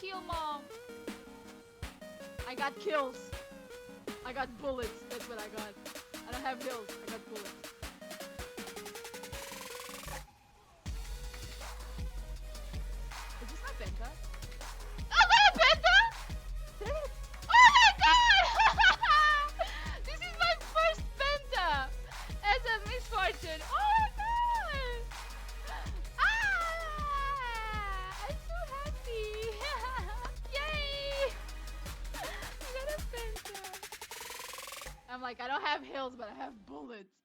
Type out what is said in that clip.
heal, Mom. I got kills. I got bullets. That's what I got. I don't have heals. I got bullets. Is this my Penta? Oh, I got a Penta! Dang it. Oh my god! This is my first Penta as a misfortune. Oh my god! Ah! I'm so happy! Yay! I got a Penta. I'm like, I don't have heals, but I have bullets.